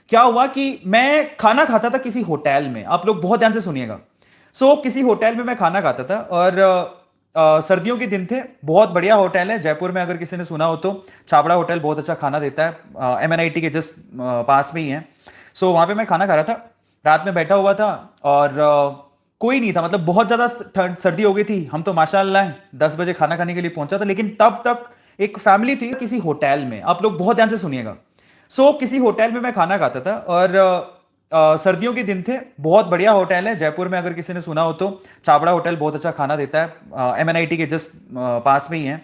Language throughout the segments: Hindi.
क्या हुआ कि मैं खाना खाता था किसी होटल में। आप लोग बहुत ध्यान से सुनिएगा। किसी होटल में मैं खाना खाता था और सर्दियों के दिन थे। बहुत बढ़िया होटल है जयपुर में, अगर किसी ने सुना हो तो। छाबड़ा होटल बहुत अच्छा खाना देता है, MNIT के जस्ट पास में ही है। वहां पे मैं खाना खा रहा था, रात में बैठा हुआ था और कोई नहीं था। मतलब बहुत ज्यादा सर्दी हो गई थी। हम तो माशाल्लाह 10 बजे खाना खाने के लिए पहुंचा था, लेकिन तब तक एक फैमिली थी किसी होटल में। आप लोग बहुत ध्यान से सुनिएगा। किसी होटल में मैं खाना खाता था और सर्दियों के दिन थे। बहुत बढ़िया होटल है जयपुर में, अगर किसी ने सुना हो तो। छाबड़ा होटल बहुत अच्छा खाना देता है, MNIT के जस्ट पास में ही है।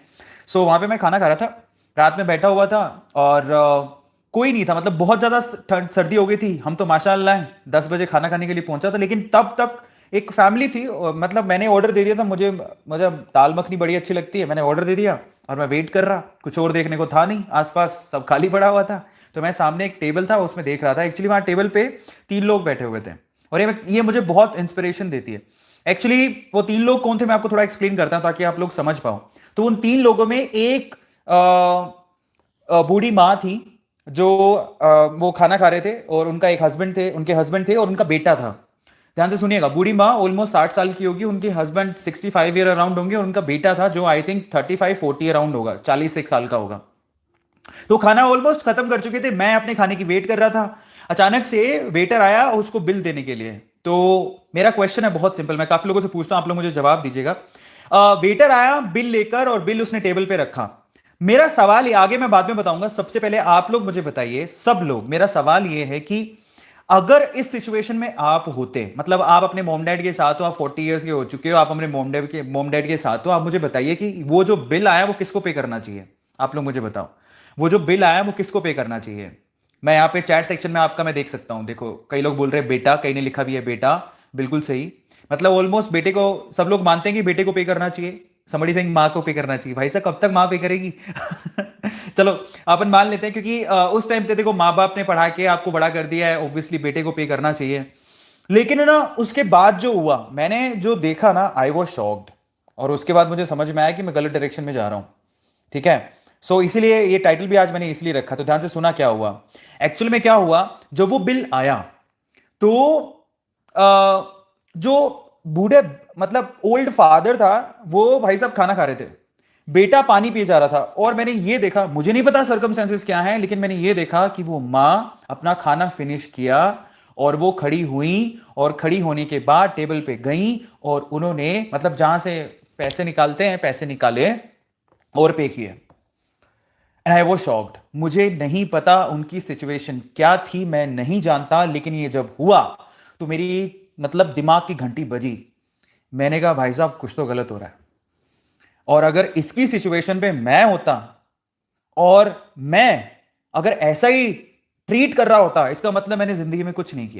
वहां पे मैं खाना खा रहा था, रात में बैठा हुआ था और कोई नहीं था। मतलब बहुत ज्यादा सर्दी हो गई थी। हम तो माशाल्लाह 10 बजे खाना खाने के लिए पहुंचा था, लेकिन तब तक एक फैमिली थी। मतलब मैंने ऑर्डर दे दिया था। मुझे मुझे दाल मखनी बड़ी अच्छी लगती है। मैंने ऑर्डर दे दिया और मैं वेट कर रहा। कुछ और देखने को था नहीं, आसपास सब खाली पड़ा हुआ था। तो मैं सामने एक टेबल था उसमें देख रहा था। एक्चुअली वहां टेबल पे 3 लोग बैठे हुए थे और ये मुझे बहुत इंस्पिरेशन देती है। एक्चुअली वो 3 लोग कौन थे, मैं आपको थोड़ा एक्सप्लेन करता हूं ताकि आप लोग समझ पाओ। तो उन 3 लोगों में एक बूढ़ी माँ थी जो वो खाना खा रहे थे और उनका एक हस्बैंड थे, उनके हस्बैंड थे और उनका बेटा था। ध्यान से सुनिएगा। बूढ़ी माँ ऑलमोस्ट 60 साल की होगी, उनके हस्बैंड 65 ईयर अराउंड होंगे और उनका बेटा था जो आई थिंक 35-40 अराउंड होगा, 41 साल का होगा। तो खाना ऑलमोस्ट खत्म कर चुके थे, मैं अपने खाने की वेट कर रहा था। अचानक से वेटर आया उसको बिल देने के लिए। तो मेरा क्वेश्चन है बहुत सिंपल, मैं काफी लोगों से पूछता हूं, आप लोग मुझे जवाब दीजिएगा। वेटर आया बिल लेकर और बिल उसने टेबल पे रखा। मेरा सवाल ये आगे मैं बाद में बताऊंगा, सबसे पहले आप लोग मुझे बताइए, सब लोग, मेरा सवाल ये है कि अगर इस सिचुएशन में आप होते, मतलब आप अपने मॉम डैड के साथ हो, आप 40 ईयर्स के हो चुके हो, आप अपने मॉम डैड के साथ हो, आप मुझे बताइए कि वो जो बिल आया वो किसको पे करना चाहिए। आप लोग मुझे बताओ, वो जो बिल आया वो किसको पे करना चाहिए। मैं यहाँ पे चैट सेक्शन में आपका मैं देख सकता हूँ। देखो कई लोग बोल रहे हैं बेटा, कई ने लिखा भी है बेटा। बिल्कुल सही। मतलब ऑलमोस्ट बेटे को सब लोग मानते हैं कि बेटे को पे करना चाहिए। समबडी सिंह माँ को पे करना चाहिए। भाई साहब कब तक माँ पे करेगी? चलो अपन मान लेते हैं, क्योंकि उस टाइम पे देखो माँ बाप ने पढ़ा के आपको बड़ा कर दिया है, ऑब्वियसली बेटे को पे करना चाहिए। लेकिन ना उसके बाद जो हुआ, मैंने जो देखा ना, आई वॉज शॉक्ड। और उसके बाद मुझे समझ में आया कि मैं गलत डायरेक्शन में जा रहा हूं। ठीक है। इसीलिए ये टाइटल भी आज मैंने इसलिए रखा। तो ध्यान से सुना क्या हुआ। एक्चुअल में क्या हुआ, जब वो बिल आया तो जो बूढ़े, मतलब ओल्ड फादर था, वो भाई साहब खाना खा रहे थे, बेटा पानी पिए जा रहा था। और मैंने ये देखा, मुझे नहीं पता सर्कमस्टेंसेस क्या हैं, लेकिन मैंने ये देखा कि वो माँ अपना खाना फिनिश किया और वो खड़ी हुई, और खड़ी होने के बाद टेबल पे गई और उन्होंने, मतलब जहां से पैसे निकालते हैं, पैसे निकाले और पे किए। And I was shocked. मुझे नहीं पता उनकी सिचुएशन क्या थी, मैं नहीं जानता, लेकिन ये जब हुआ तो मेरी, मतलब दिमाग की घंटी बजी। मैंने कहा भाई साहब कुछ तो गलत हो रहा है। और अगर इसकी सिचुएशन पे मैं होता और मैं अगर ऐसा ही ट्रीट कर रहा होता, इसका मतलब मैंने जिंदगी में कुछ नहीं किया।